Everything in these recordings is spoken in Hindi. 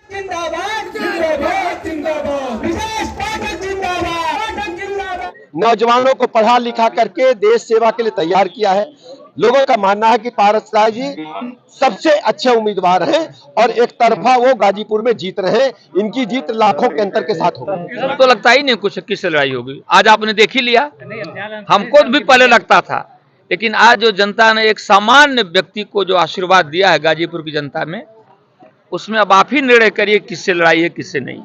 जिंदाबाद जिंदाबाद जिंदाबाद, विशेष पाठक जिंदाबाद, पाठक जिंदाबाद। नौजवानों को पढ़ा लिखा करके देश सेवा के लिए तैयार किया है। लोगों का मानना है कि पारस राय जी सबसे अच्छे उम्मीदवार हैं और एक तरफा वो गाजीपुर में जीत रहे हैं। इनकी जीत लाखों के अंतर के साथ होगी। तो लगता ही नहीं कुछ किससे लड़ाई होगी। आज आपने देख ही लिया, हमको भी पहले लगता था, लेकिन आज जो जनता ने एक सामान्य व्यक्ति को जो आशीर्वाद दिया है गाजीपुर की जनता में, उसमें अब आप ही निर्णय करिए किससे लड़ाई है किससे नहीं।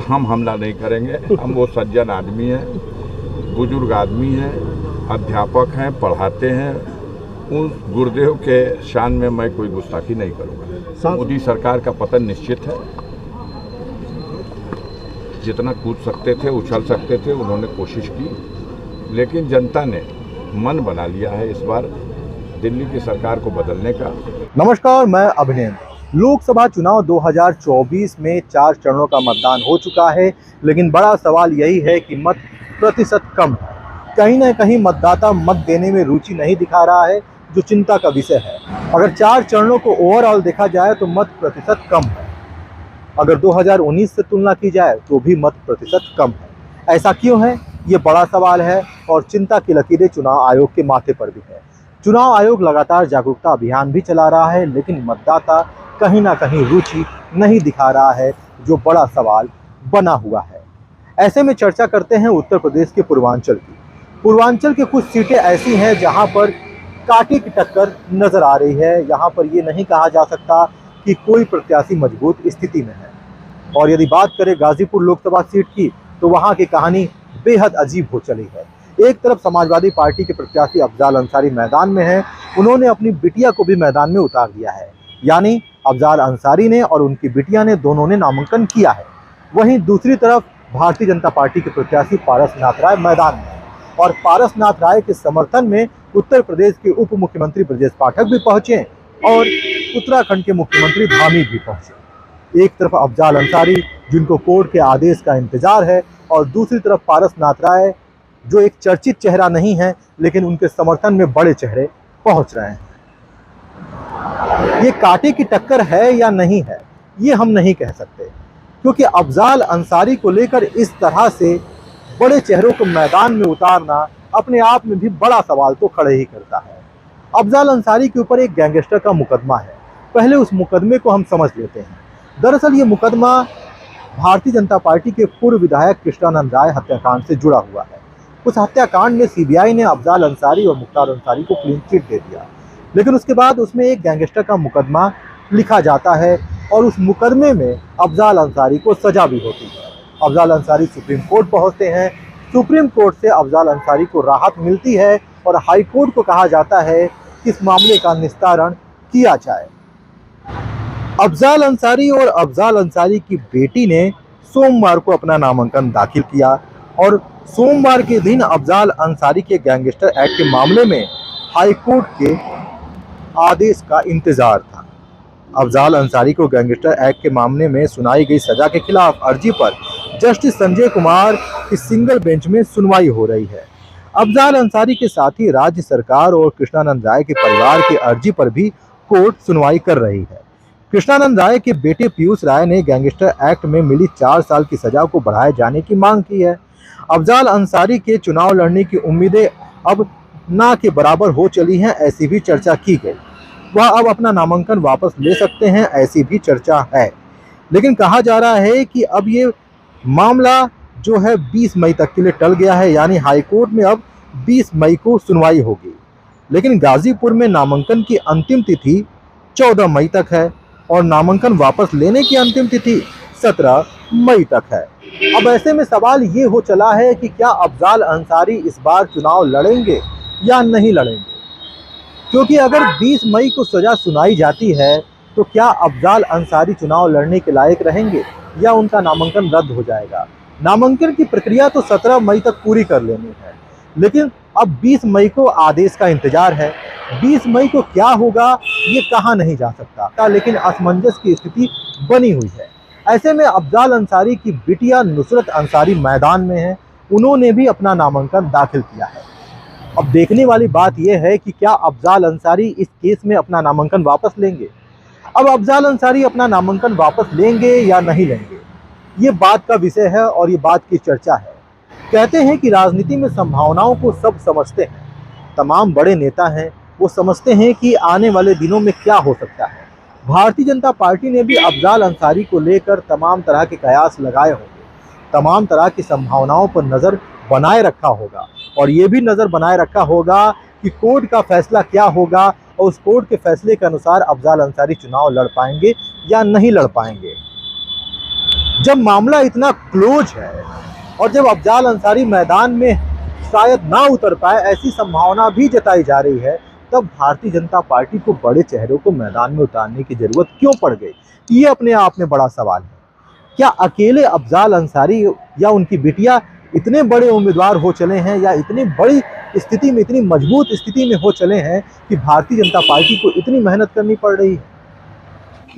हम हमला नहीं करेंगे। हम वो सज्जन आदमी हैं, बुजुर्ग आदमी हैं, अध्यापक हैं, पढ़ाते हैं। उन गुरुदेव के शान में मैं कोई गुस्ताखी नहीं करूँगा। मोदी सरकार का पतन निश्चित है। जितना कूद सकते थे, उछल सकते थे, उन्होंने कोशिश की, लेकिन जनता ने मन बना लिया है इस बार दिल्ली की सरकार को बदलने का। नमस्कार, मैं अभिनव। लोकसभा चुनाव 2024 में 4 चरणों का मतदान हो चुका है, लेकिन बड़ा सवाल यही है कि मत प्रतिशत कम है। कहीं ना कहीं मतदाता मत देने में रुचि नहीं दिखा रहा है, जो चिंता का विषय है। अगर 4 चरणों को ओवरऑल देखा जाए तो मत प्रतिशत कम है। अगर 2019 से तुलना की जाए तो भी मत प्रतिशत कम है। ऐसा क्यों है, ये बड़ा सवाल है और चिंता की लकीरें चुनाव आयोग के माथे पर भी है। चुनाव आयोग लगातार जागरूकता अभियान भी चला रहा है, लेकिन मतदाता कहीं ना कहीं रुचि नहीं दिखा रहा है, जो बड़ा सवाल बना हुआ है। ऐसे में चर्चा करते हैं उत्तर प्रदेश के पूर्वांचल की। पूर्वांचल के कुछ सीटें ऐसी हैं जहां पर कांटे की टक्कर नजर आ रही है। यहां पर ये नहीं कहा जा सकता कि कोई प्रत्याशी मजबूत स्थिति में है। और यदि बात करें गाजीपुर लोकसभा सीट की, तो वहां की कहानी बेहद अजीब हो चली है। एक तरफ समाजवादी पार्टी के प्रत्याशी अफजाल अंसारी मैदान में है, उन्होंने अपनी बिटिया को भी मैदान में उतार दिया है। यानी अफजाल अंसारी ने और उनकी बिटिया ने, दोनों ने नामांकन किया है। वहीं दूसरी तरफ भारतीय जनता पार्टी के प्रत्याशी पारसनाथ राय मैदान में है और पारसनाथ राय के समर्थन में उत्तर प्रदेश के उप मुख्यमंत्री ब्रजेश पाठक भी पहुंचे और उत्तराखंड के मुख्यमंत्री धामी भी पहुंचे। एक तरफ अफजाल अंसारी, जिनको कोर्ट के आदेश का इंतजार है, और दूसरी तरफ पारसनाथ राय, जो एक चर्चित चेहरा नहीं है, लेकिन उनके समर्थन में बड़े चेहरे पहुंच रहे हैं। ये कांटे की टक्कर है या नहीं है, ये हम नहीं कह सकते, क्योंकि अफजाल अंसारी को लेकर इस तरह से बड़े चेहरों को मैदान में उतारना अपने आप में भी बड़ा सवाल तो खड़े ही करता है। अफजाल अंसारी के ऊपर एक गैंगस्टर का मुकदमा है। पहले उस मुकदमे को हम समझ लेते हैं। दरअसल ये मुकदमा भारतीय जनता पार्टी के पूर्व विधायक कृष्णानंद राय हत्याकांड से जुड़ा हुआ है। उस हत्याकांड में सीबीआई ने अफजाल अंसारी और मुख्तार अंसारी को क्लीन चिट दे दिया, लेकिन उसके बाद उसमें एक गैंगस्टर का मुकदमा लिखा जाता है और उस मुकदमे में अफजाल अंसारी को सजा भी होती है। अफजाल अंसारी सुप्रीम कोर्ट पहुंचते हैं। सुप्रीम कोर्ट से अफजाल अंसारी को राहत मिलती है और हाई कोर्ट को कहा जाता है कि इस मामले का निस्तारण किया जाए। अफजाल अंसारी और अफजाल अंसारी की बेटी ने सोमवार को अपना नामांकन दाखिल किया और सोमवार के दिन अफजाल अंसारी के गैंगस्टर एक्ट के मामले में हाई कोर्ट के आदेश का इंतजार था। अफजाल अंसारी को गैंगस्टर एक्ट के मामले में सुनाई गई सजा के खिलाफ अर्जी पर जस्टिस संजय कुमार की सिंगल बेंच में सुनवाई हो रही है। अफजाल अंसारी के साथ ही राज्य सरकार और कृष्णानंद राय के परिवार की अर्जी पर भी कोर्ट सुनवाई कर रही है। कृष्णानंद राय के बेटे पीयूष राय ने गैंगस्टर एक्ट में मिली 4 साल की सजा को बढ़ाए जाने की मांग की है। अफजाल अंसारी के चुनाव लड़ने की उम्मीदें अब ना के बराबर हो चली हैं, ऐसी भी चर्चा की गई। वह अब अपना नामांकन वापस ले सकते हैं, ऐसी भी चर्चा है। लेकिन कहा जा रहा है कि अब ये मामला जो है 20 मई तक के लिए टल गया है, यानी हाई कोर्ट में अब 20 मई को सुनवाई होगी। लेकिन गाजीपुर में नामांकन की अंतिम तिथि 14 मई तक है और नामांकन वापस लेने की अंतिम तिथि 17 मई तक है। अब ऐसे में सवाल ये हो चला है कि क्या अफजाल अंसारी इस बार चुनाव लड़ेंगे या नहीं लड़ेंगे, क्योंकि अगर 20 मई को सजा सुनाई जाती है तो क्या अफजाल अंसारी चुनाव लड़ने के लायक रहेंगे या उनका नामांकन रद्द हो जाएगा। नामांकन की प्रक्रिया तो 17 मई तक पूरी कर लेनी है, लेकिन अब 20 मई को आदेश का इंतजार है। 20 मई को क्या होगा ये कहा नहीं जा सकता, लेकिन असमंजस की स्थिति बनी हुई है। ऐसे में अफजाल अंसारी की बिटिया नुसरत अंसारी मैदान में है, उन्होंने भी अपना नामांकन दाखिल किया है। अब देखने वाली बात यह है कि क्या अफजाल अंसारी इस केस में अपना नामांकन वापस लेंगे। अब अफजाल अंसारी अपना नामांकन वापस लेंगे या नहीं लेंगे, ये बात का विषय है और ये बात की चर्चा है। कहते हैं कि राजनीति में संभावनाओं को सब समझते हैं, तमाम बड़े नेता हैं, वो समझते हैं कि आने वाले दिनों में क्या हो सकता है। भारतीय जनता पार्टी ने भी अफजाल अंसारी को लेकर तमाम तरह के कयास लगाए होंगे, तमाम तरह की संभावनाओं पर नज़र बनाए रखा होगा और ये भी नज़र बनाए रखा होगा कि कोर्ट का फैसला क्या होगा और उस कोर्ट के फैसले के अनुसार अफजाल अंसारी चुनाव लड़ पाएंगे या नहीं लड़ पाएंगे। जब मामला इतना क्लोज है और जब अफजाल अंसारी मैदान में शायद ना उतर पाए, ऐसी संभावना भी जताई जा रही है, तब भारतीय जनता पार्टी को बड़े चेहरों को मैदान में उतारने की जरूरत क्यों पड़ गई, ये अपने आप में बड़ा सवाल है। क्या अकेले अफजाल अंसारी या उनकी बिटिया इतने बड़े उम्मीदवार हो चले हैं या इतनी बड़ी स्थिति में, इतनी मजबूत स्थिति में हो चले हैं कि भारतीय जनता पार्टी को इतनी मेहनत करनी पड़ रही है।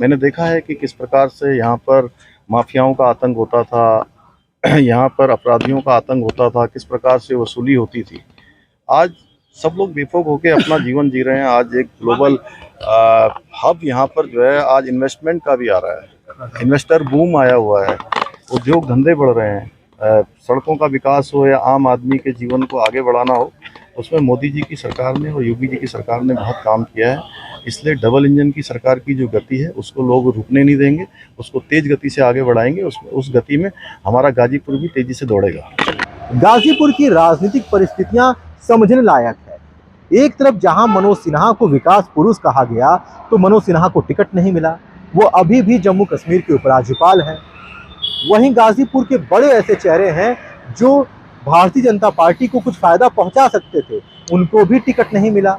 मैंने देखा है कि किस प्रकार से यहाँ पर माफियाओं का आतंक होता था, यहाँ पर अपराधियों का आतंक होता था, किस प्रकार से वसूली होती थी। आज सब लोग बेफोक होकर अपना जीवन जी रहे हैं। आज एक ग्लोबल हब यहाँ पर जो है, आज इन्वेस्टमेंट का भी आ रहा है, इन्वेस्टर बूम आया हुआ है, उद्योग धंधे बढ़ रहे हैं, सड़कों का विकास हो या आम आदमी के जीवन को आगे बढ़ाना हो, उसमें मोदी जी की सरकार ने और योगी जी की सरकार ने बहुत काम किया है। इसलिए डबल इंजन की सरकार की जो गति है उसको लोग रुकने नहीं देंगे, उसको तेज गति से आगे बढ़ाएंगे। उस गति में हमारा गाजीपुर भी तेजी से दौड़ेगा। गाजीपुर की राजनीतिक परिस्थितियां समझने लायक है। एक तरफ जहां मनोज सिन्हा को विकास पुरुष कहा गया, तो मनोज सिन्हा को टिकट नहीं मिला, वो अभी भी जम्मू कश्मीर के उपराज्यपाल हैं। वहीं गाजीपुर के बड़े ऐसे चेहरे हैं जो भारतीय जनता पार्टी को कुछ फायदा पहुंचा सकते थे, उनको भी टिकट नहीं मिला।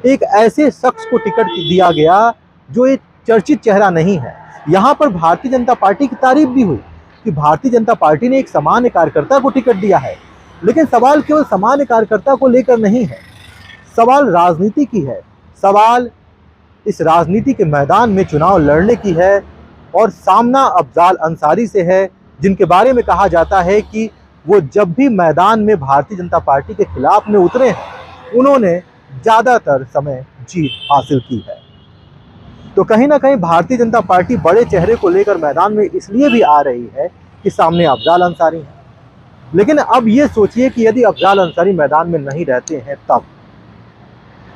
एक ऐसे शख्स को टिकट दिया गया जो एक चर्चित चेहरा नहीं है। यहाँ पर भारतीय जनता पार्टी की तारीफ भी हुई कि भारतीय जनता पार्टी ने एक सामान्य कार्यकर्ता को टिकट दिया है, लेकिन सवाल केवल सामान्य कार्यकर्ता को लेकर नहीं है, सवाल राजनीति की है, सवाल इस राजनीति के मैदान में चुनाव लड़ने की है और सामना अफजाल अंसारी से है, जिनके बारे में कहा जाता है कि वो जब भी मैदान में भारतीय जनता पार्टी के खिलाफ में उतरे हैं, उन्होंने ज़्यादातर समय जीत हासिल की है। तो कहीं ना कहीं भारतीय जनता पार्टी बड़े चेहरे को लेकर मैदान में इसलिए भी आ रही है कि सामने अफजाल अंसारी हैं। लेकिन अब ये सोचिए कि यदि अफजाल अंसारी मैदान में नहीं रहते हैं तब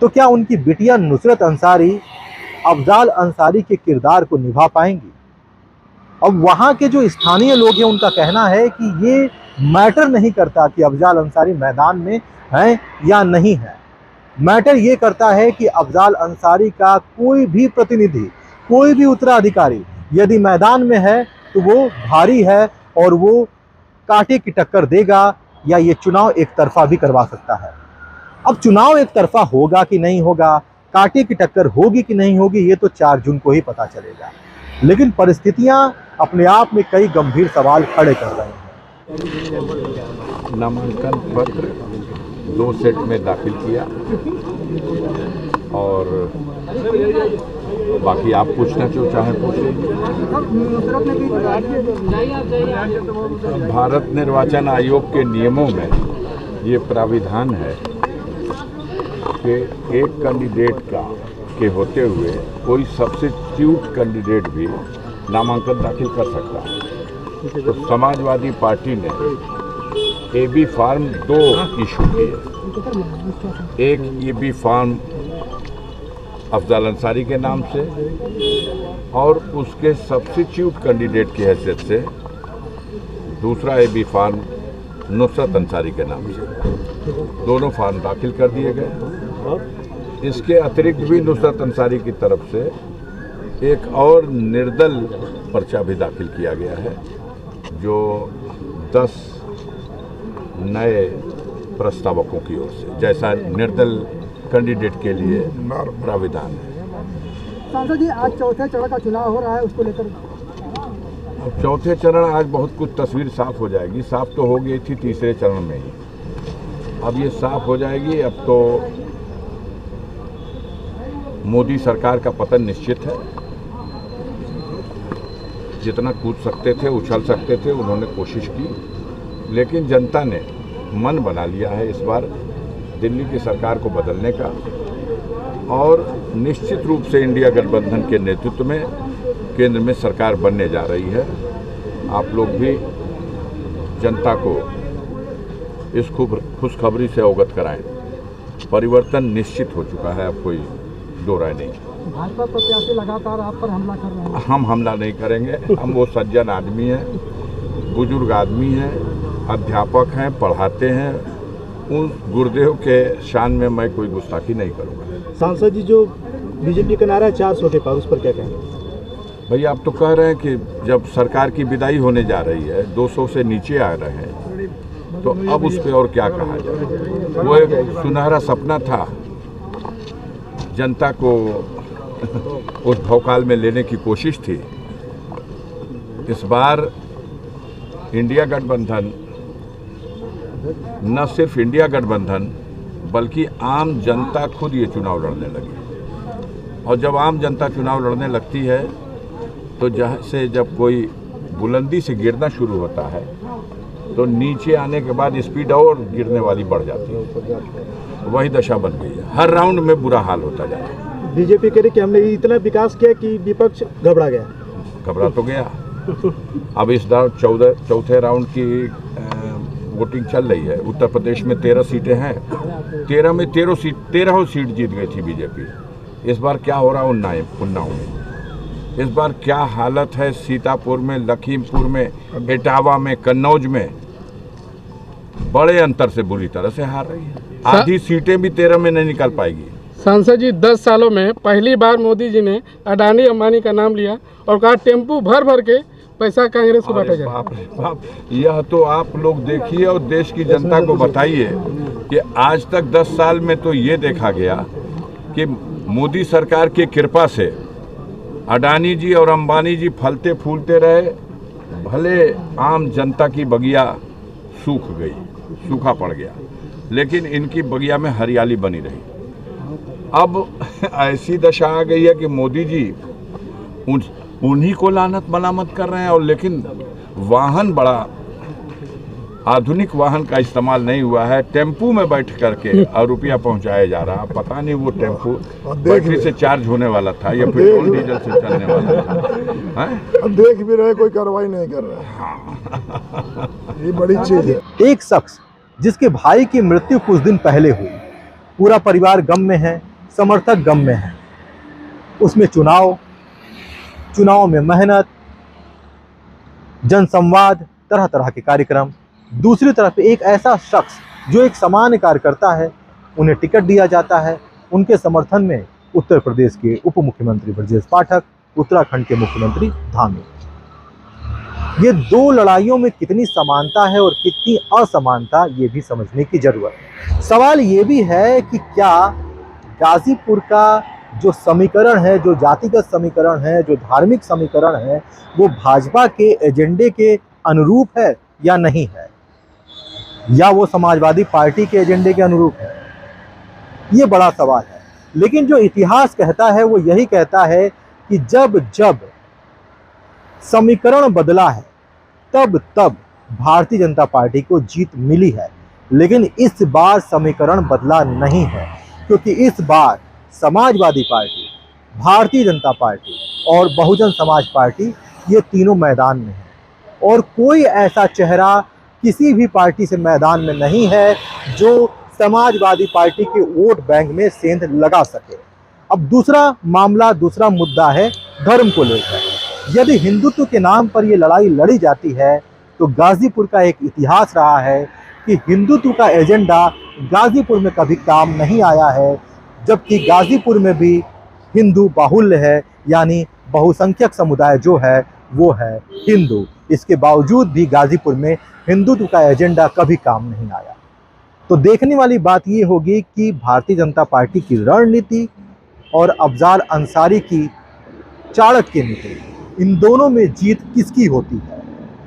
तो क्या उनकी बिटिया नुसरत अंसारी अफजाल अंसारी के किरदार को निभा पाएंगी। अब वहाँ के जो स्थानीय लोग हैं उनका कहना है कि ये मैटर नहीं करता कि अफजाल अंसारी मैदान में हैं या नहीं है, मैटर ये करता है कि अफजाल अंसारी का कोई भी प्रतिनिधि, कोई भी उत्तराधिकारी यदि मैदान में है तो वो भारी है और वो कांटे की टक्कर देगा या ये चुनाव एक तरफा भी करवा सकता है। अब चुनाव एक तरफा होगा कि नहीं होगा, कांटे की टक्कर होगी कि नहीं होगी, ये तो 4 जून को ही पता चलेगा। लेकिन परिस्थितियां अपने आप में कई गंभीर सवाल खड़े कर रहे हैं। नामांकन पत्र 2 सेट में दाखिल किया और बाकी आप पूछना जो चाहें पूछिए। भारत निर्वाचन आयोग के नियमों में ये प्राविधान है कि एक कैंडिडेट के होते हुए कोई सब्स्टिट्यूट कैंडिडेट भी नामांकन दाखिल कर सकता है। तो समाजवादी पार्टी ने AB फॉर्म 2 इशू किए, एक AB फॉर्म अफजाल अंसारी के नाम से और उसके सब्स्टिट्यूट कैंडिडेट की हैसियत से दूसरा AB फॉर्म नुसरत अंसारी के नाम से। दोनों फॉर्म दाखिल कर दिए गए। इसके अतिरिक्त भी नुसरत अंसारी की तरफ से एक और निर्दल पर्चा भी दाखिल किया गया है, जो 10 नए प्रस्तावकों की ओर से, जैसा निर्दल कैंडिडेट के लिए प्राविधान है। सांसद जी, आज चौथे चरण का चुनाव हो रहा है, उसको लेकर अब चौथे चरण आज बहुत कुछ तस्वीर साफ हो जाएगी। साफ तो हो गई थी तीसरे चरण में ही, अब ये साफ हो जाएगी। अब तो मोदी सरकार का पतन निश्चित है। जितना कूद सकते थे, उछल सकते थे, उन्होंने कोशिश की, लेकिन जनता ने मन बना लिया है इस बार दिल्ली की सरकार को बदलने का और निश्चित रूप से इंडिया गठबंधन के नेतृत्व में केंद्र में सरकार बनने जा रही है। आप लोग भी जनता को इस खुशखबरी से अवगत कराएं। परिवर्तन निश्चित हो चुका है, अब कोई दो राय नहीं। भाजपा प्रत्याशी लगातार आप पर हमला कर रहे हैं। हम हमला नहीं करेंगे। हम वो सज्जन आदमी हैं, बुजुर्ग आदमी हैं, अध्यापक हैं, पढ़ाते हैं। उन गुरुदेव के शान में मैं कोई गुस्ताखी नहीं करूँगा। सांसद जी जो बीजेपी का नारा है 400 के पार, उस पर क्या कहेंगे? भैया आप तो कह रहे हैं कि जब सरकार की विदाई होने जा रही है 200 से नीचे आ रहे हैं, तो अब उस पर और क्या कहा जाए। वो एक सुनहरा सपना था, जनता को उस भौकाल में लेने की कोशिश थी। इस बार इंडिया गठबंधन, न सिर्फ इंडिया गठबंधन बल्कि आम जनता खुद ये चुनाव लड़ने लगी। और जब आम जनता चुनाव लड़ने लगती है तो जैसे जब कोई बुलंदी से गिरना शुरू होता है तो नीचे आने के बाद स्पीड और गिरने वाली बढ़ जाती है। वही दशा बन गई है। हर राउंड में बुरा हाल होता जा रहा है। बीजेपी कह रही कि हमने इतना विकास किया कि विपक्ष घबरा गया। घबरा तो गया। अब इस चौथे राउंड की वोटिंग चल रही है। उत्तर प्रदेश में 13 सीटें हैं। 13 में 13 सीट जीत गई थी बीजेपी। इस बार क्या हो रहा है उन्नाव में? इस बार क्या हालत है सीतापुर में, लखीमपुर में, इटावा में, कन्नौज में? बड़े अंतर से बुरी तरह से हार रही है। आधी सीटें भी 13 में नहीं निकल पाएगी। सांसद जी 10 सालों में पहली बार मोदी जी ने अडानी अंबानी का नाम लिया और कहा टेम्पू भर भर के पैसा कांग्रेस को बांटा जाए। बाप रे बाप, यह तो आप लोग देखिए और देश की जनता को बताइए कि आज तक 10 साल में तो ये देखा गया कि मोदी सरकार की कृपा से अडानी जी और अंबानी जी फलते फूलते रहे, भले आम जनता की बगिया सूख गई, सूखा पड़ गया, लेकिन इनकी बगिया में हरियाली बनी रही। अब ऐसी दशा आ गई है कि मोदी जी उन्हीं को लानत मलामत कर रहे हैं। और लेकिन वाहन, बड़ा आधुनिक वाहन का इस्तेमाल नहीं हुआ है। टेम्पू में बैठ करके और रुपया पहुंचाया जा रहा। पता नहीं वो टेम्पू बैटरी से चार्ज होने वाला था या पेट्रोल डीजल से चलने वाला था। अब देख भी रहे, कोई कार्रवाई नहीं कर रहा। ये बड़ी चीज है। एक शख्स जिसके भाई की मृत्यु कुछ दिन पहले हुई, पूरा परिवार गम में है, समर्थक गम में है। उसमें चुनाव में मेहनत, जनसंवाद, तरह तरह के कार्यक्रम। दूसरी तरफ एक ऐसा शख्स जो एक सामान्य कार्यकर्ता है, उन्हें टिकट दिया जाता है। उनके समर्थन में उत्तर प्रदेश के उप मुख्यमंत्री ब्रजेश पाठक, उत्तराखंड के मुख्यमंत्री धामी। ये दो लड़ाइयों में कितनी समानता है और कितनी असमानता, ये भी समझने की जरूरत है। सवाल ये भी है कि क्या गाजीपुर का जो समीकरण है, जो जातिगत समीकरण है, जो धार्मिक समीकरण है, वो भाजपा के एजेंडे के अनुरूप है या नहीं है, या वो समाजवादी पार्टी के एजेंडे के अनुरूप है? ये बड़ा सवाल है। लेकिन जो इतिहास कहता है वो यही कहता है कि जब जब समीकरण बदला है तब तब भारतीय जनता पार्टी को जीत मिली है। लेकिन इस बार समीकरण बदला नहीं है, क्योंकि इस बार समाजवादी पार्टी, भारतीय जनता पार्टी और बहुजन समाज पार्टी, ये तीनों मैदान में हैं। और कोई ऐसा चेहरा किसी भी पार्टी से मैदान में नहीं है जो समाजवादी पार्टी के वोट बैंक में सेंध लगा सके। अब दूसरा मुद्दा है धर्म को लेकर। यदि हिंदुत्व के नाम पर ये लड़ाई लड़ी जाती है तो गाजीपुर का एक इतिहास रहा है कि हिंदुत्व का एजेंडा गाजीपुर में कभी काम नहीं आया है, जबकि गाजीपुर में भी हिंदू बाहुल्य है, यानी बहुसंख्यक समुदाय जो है वो है हिंदू। इसके बावजूद भी गाजीपुर में हिंदुत्व का एजेंडा कभी काम नहीं आया। तो देखने वाली बात ये होगी कि भारतीय जनता पार्टी की रणनीति और अफजाल अंसारी की चाणक्य नीति, इन दोनों में जीत किसकी होती है,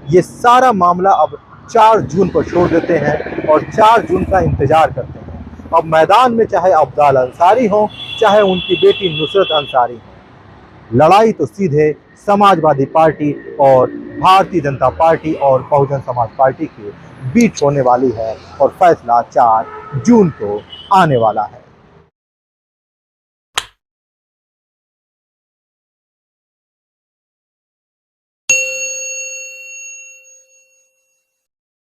ये सारा मामला अब 4 जून को छोड़ देते हैं और 4 जून का इंतजार करते हैं। अब मैदान में चाहे अफजाल अंसारी हो, चाहे उनकी बेटी नुसरत अंसारी हो, लड़ाई तो सीधे समाजवादी पार्टी और भारतीय जनता पार्टी और बहुजन समाज पार्टी के बीच होने वाली है और फैसला 4 जून को आने वाला है।